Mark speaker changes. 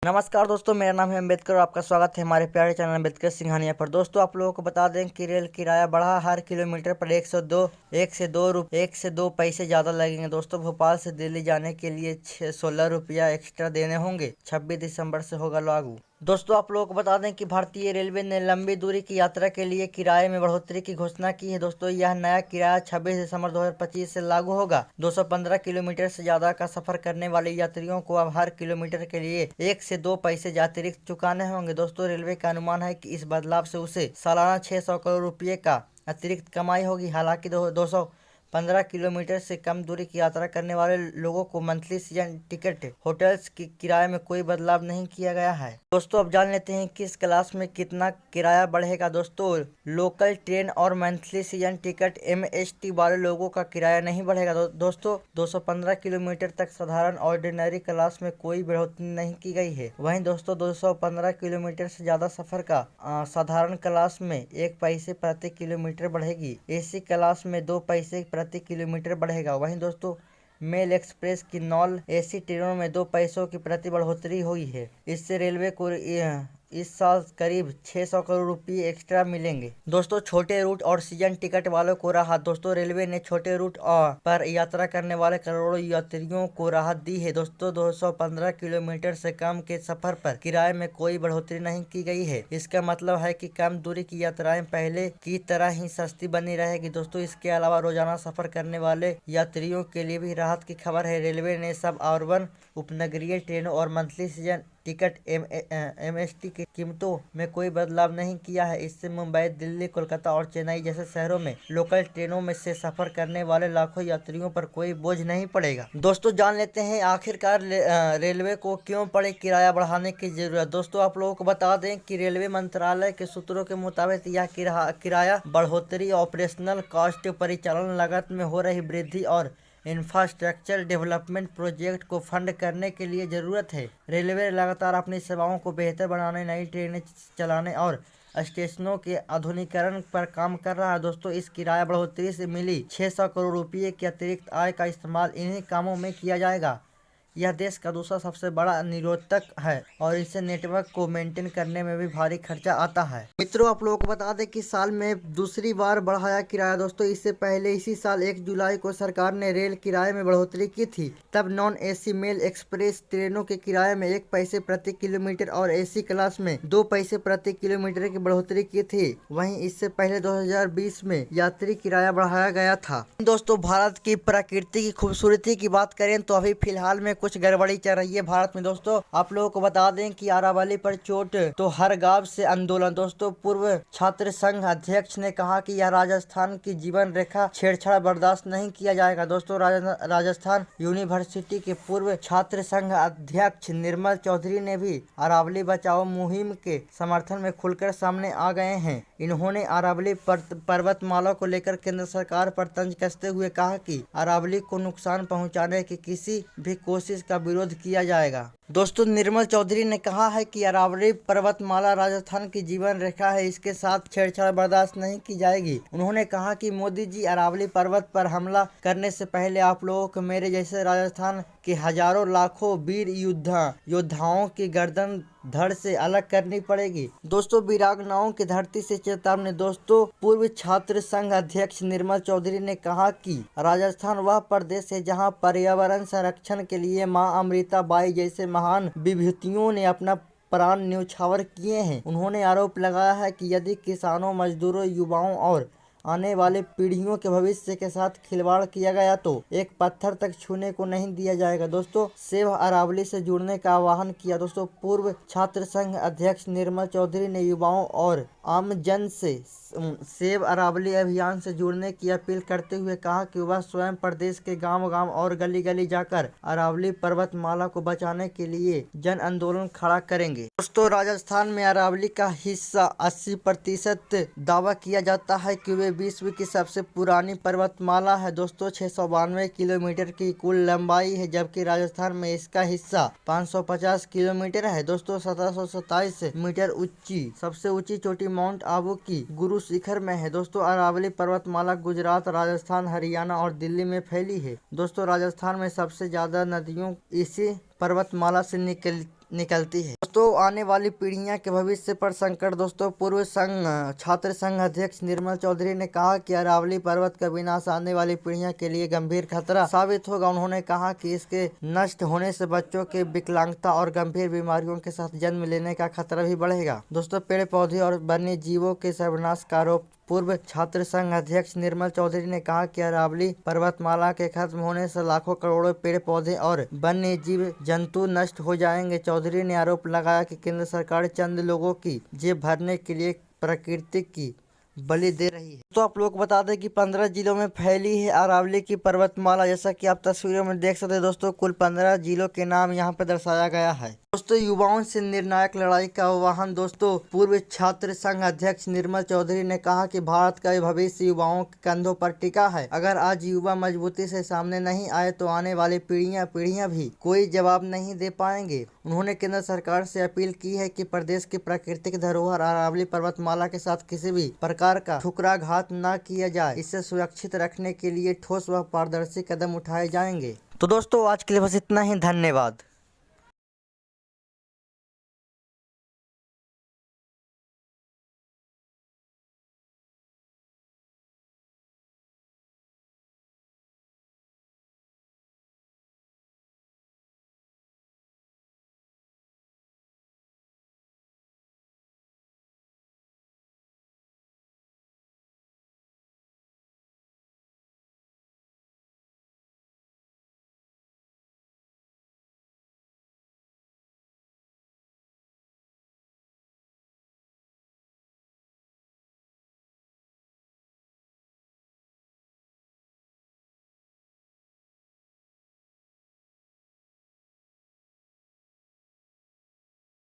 Speaker 1: नमस्कार दोस्तों, मेरा नाम है अम्बेडकर और आपका स्वागत है हमारे प्यारे चैनल अम्बेडकर सिंघानिया पर। दोस्तों, आप लोगों को बता दें कि रेल किराया बढ़ा, हर किलोमीटर पर 1 से 2 पैसे ज़्यादा लगेंगे। दोस्तों, भोपाल से दिल्ली जाने के लिए 16 रुपया एक्स्ट्रा देने होंगे। 26 दिसंबर से होगा लागू। दोस्तों, आप लोगों को बता दें कि भारतीय रेलवे ने लंबी दूरी की यात्रा के लिए किराए में बढ़ोतरी की घोषणा की है। दोस्तों, यह नया किराया 26 दिसंबर 2025 से लागू होगा। 215 किलोमीटर से ज़्यादा का सफर करने वाले यात्रियों को अब हर किलोमीटर के लिए 1 से 2 पैसे अतिरिक्त चुकाने होंगे। दोस्तों, रेलवे का अनुमान है कि इस बदलाव से उसे सालाना 600 करोड़ रुपये का अतिरिक्त कमाई होगी। हालांकि 215 किलोमीटर से कम दूरी की यात्रा करने वाले लोगों को मंथली सीजन टिकट होटल्स की किराए में कोई बदलाव नहीं किया गया है। दोस्तों, अब जान लेते हैं किस क्लास में कितना किराया बढ़ेगा। दोस्तों, लोकल ट्रेन और मंथली सीजन टिकट MST वाले लोगों का किराया नहीं बढ़ेगा। दोस्तों, 215 किलोमीटर तक साधारण ऑर्डिनरी क्लास में कोई बढ़ोतरी नहीं की गई है। वहीं दोस्तों, 215 किलोमीटर से ज्यादा सफर का साधारण क्लास में 1 पैसे प्रति किलोमीटर बढ़ेगी। AC क्लास में 2 पैसे प्रति किलोमीटर बढ़ेगा। वहीं दोस्तों, मेल एक्सप्रेस की नॉन AC ट्रेनों में 2 पैसों की प्रति बढ़ोतरी हुई है। इससे रेलवे को इस साल करीब 600 करोड़ रुपये एक्स्ट्रा मिलेंगे। दोस्तों, छोटे रूट और सीजन टिकट वालों को राहत। दोस्तों, रेलवे ने छोटे रूट पर यात्रा करने वाले करोड़ों यात्रियों को राहत दी है। दोस्तों, 215 किलोमीटर से कम के सफर पर किराए में कोई बढ़ोतरी नहीं की गई है। इसका मतलब है कि कम दूरी की यात्राएं पहले की तरह ही सस्ती बनी रहेगी। दोस्तों, इसके अलावा रोजाना सफर करने वाले यात्रियों के लिए भी राहत की खबर है। रेलवे ने सब अर्बन, उपनगरीय ट्रेनों और मंथली सीजन टिकट MST की कीमतों में कोई बदलाव नहीं किया है। इससे मुंबई, दिल्ली, कोलकाता और चेन्नई जैसे शहरों में लोकल ट्रेनों में से सफर करने वाले लाखों यात्रियों पर कोई बोझ नहीं पड़ेगा। दोस्तों, जान लेते हैं आखिरकार रेलवे को क्यों पड़े किराया बढ़ाने की जरूरत। दोस्तों, आप लोगों को बता दें कि रेलवे मंत्रालय के सूत्रों के मुताबिक यह किराया बढ़ोतरी ऑपरेशनल कॉस्ट, परिचालन लागत में हो रही वृद्धि और इंफ्रास्ट्रक्चर डेवलपमेंट प्रोजेक्ट को फंड करने के लिए जरूरत है। रेलवे लगातार अपनी सेवाओं को बेहतर बनाने, नई ट्रेनें चलाने और स्टेशनों के आधुनिकीकरण पर काम कर रहा है। दोस्तों, इस किराया बढ़ोतरी से मिली 600 करोड़ रुपये की अतिरिक्त आय का इस्तेमाल इन्हीं कामों में किया जाएगा। यह देश का दूसरा सबसे बड़ा निरोधक है और इससे नेटवर्क को मेंटेन करने में भी भारी खर्चा आता है। मित्रों, आप लोगों को बता दें कि साल में दूसरी बार बढ़ाया किराया। दोस्तों, इससे पहले इसी साल 1 जुलाई को सरकार ने रेल किराए में बढ़ोतरी की थी। तब नॉन AC मेल एक्सप्रेस ट्रेनों के किराए में 1 पैसे प्रति किलोमीटर और AC क्लास में 2 पैसे प्रति किलोमीटर की बढ़ोतरी की थी। वहीं इससे पहले 2020 में यात्री किराया बढ़ाया गया था। दोस्तों, भारत की प्रकृति की खूबसूरती की बात करें तो अभी फिलहाल में कुछ गड़बड़ी चल रही है भारत में। दोस्तों, आप लोगों को बता दें कि अरावली पर चोट तो हर गांव से आंदोलन। दोस्तों, पूर्व छात्र संघ अध्यक्ष ने कहा कि यह राजस्थान की जीवन रेखा छेड़छाड़ बर्दाश्त नहीं किया जाएगा। दोस्तों, राजस्थान यूनिवर्सिटी के पूर्व छात्र संघ अध्यक्ष निर्मल चौधरी ने भी अरावली बचाओ मुहिम के समर्थन में खुलकर सामने आ गए हैं। इन्होंने अरावली पर्वतमाला को लेकर केंद्र सरकार पर तंज कसते हुए कहा कि अरावली को नुकसान पहुंचाने की किसी भी कोशिश का विरोध किया जाएगा। दोस्तों, निर्मल चौधरी ने कहा है कि अरावली पर्वतमाला राजस्थान की जीवन रेखा है, इसके साथ छेड़छाड़ बर्दाश्त नहीं की जाएगी। उन्होंने कहा कि मोदी जी, अरावली पर्वत पर हमला करने से पहले आप लोगों को मेरे जैसे राजस्थान के हजारों लाखों वीर योद्धाओं की गर्दन धड़ से अलग करनी पड़ेगी। दोस्तों, वीरांगनाओं की धरती से चेतावनी। दोस्तों, पूर्व छात्र संघ अध्यक्ष निर्मल चौधरी ने कहा कि राजस्थान वह प्रदेश है जहां पर्यावरण संरक्षण के लिए मां अमृता बाई जैसे महान विभूतियों ने अपना प्राण न्यौछावर किए हैं। उन्होंने आरोप लगाया है कि यदि किसानों, मजदूरों, युवाओं और आने वाले पीढ़ियों के भविष्य के साथ खिलवाड़ किया गया तो एक पत्थर तक छूने को नहीं दिया जाएगा। दोस्तों, सेव अरावली से जुड़ने का आह्वान किया। दोस्तों, पूर्व छात्र संघ अध्यक्ष निर्मल चौधरी ने युवाओं और आमजन से सेव अरावली अभियान से जुड़ने की अपील करते हुए कहा कि वह स्वयं प्रदेश के गांव-गांव और गली-गली जाकर अरावली पर्वतमाला को बचाने के लिए जन आंदोलन खड़ा करेंगे। दोस्तों, राजस्थान में अरावली का हिस्सा 80% दावा किया जाता है कि वे विश्व की सबसे पुरानी पर्वतमाला है। दोस्तों, 692 किलोमीटर की कुल लंबाई है, जबकि राजस्थान में इसका हिस्सा 550 किलोमीटर है। दोस्तों, 1727 मीटर ऊंची सबसे ऊंची चोटी माउंट आबू की गुरु शिखर में है। दोस्तों, अरावली पर्वतमाला गुजरात, राजस्थान, हरियाणा और दिल्ली में फैली है। दोस्तों, राजस्थान में सबसे ज्यादा नदियों इसी पर्वतमाला से निकलती है। दोस्तों आने वाली पीढ़ियां के भविष्य पर संकट। दोस्तों पूर्व छात्र संघ अध्यक्ष निर्मल चौधरी ने कहा कि अरावली पर्वत का विनाश आने वाली पीढ़ियों के लिए गंभीर खतरा साबित होगा। उन्होंने कहा कि इसके नष्ट होने से बच्चों के विकलांगता और गंभीर बीमारियों के साथ जन्म लेने का खतरा भी बढ़ेगा। दोस्तों पेड़ पौधे और वन्य जीवों के सर्वनाश का आरोप। पूर्व छात्र संघ अध्यक्ष निर्मल चौधरी ने कहा कि अरावली पर्वतमाला के खत्म होने से लाखों करोड़ों पेड़ पौधे और वन्य जीव जंतु नष्ट हो जाएंगे। चौधरी ने आरोप लगाया कि केंद्र सरकार चंद लोगों की जेब भरने के लिए प्रकृति की बलि दे रही है। तो आप लोग को बता दें कि 15 जिलों में फैली है अरावली की पर्वतमाला। जैसा कि आप तस्वीरों में देख सकते हैं दोस्तों, कुल 15 जिलों के नाम यहाँ पर दर्शाया गया है। दोस्तों युवाओं से निर्णायक लड़ाई का आह्वान। दोस्तों पूर्व छात्र संघ अध्यक्ष निर्मल चौधरी ने कहा कि भारत का भविष्य युवाओं के कंधों पर टिका है। अगर आज युवा मजबूती से सामने नहीं आए तो आने वाली पीढ़ियां भी कोई जवाब नहीं दे पाएंगे। उन्होंने केंद्र सरकार से अपील की है कि प्रदेश की प्राकृतिक धरोहर अरावली पर्वतमाला के साथ किसी भी प्रकार का ठुकराघात न किया जाए। इसे सुरक्षित रखने के लिए ठोस व पारदर्शी कदम उठाए जाएंगे। तो दोस्तों आज के लिए बस इतना ही। धन्यवाद।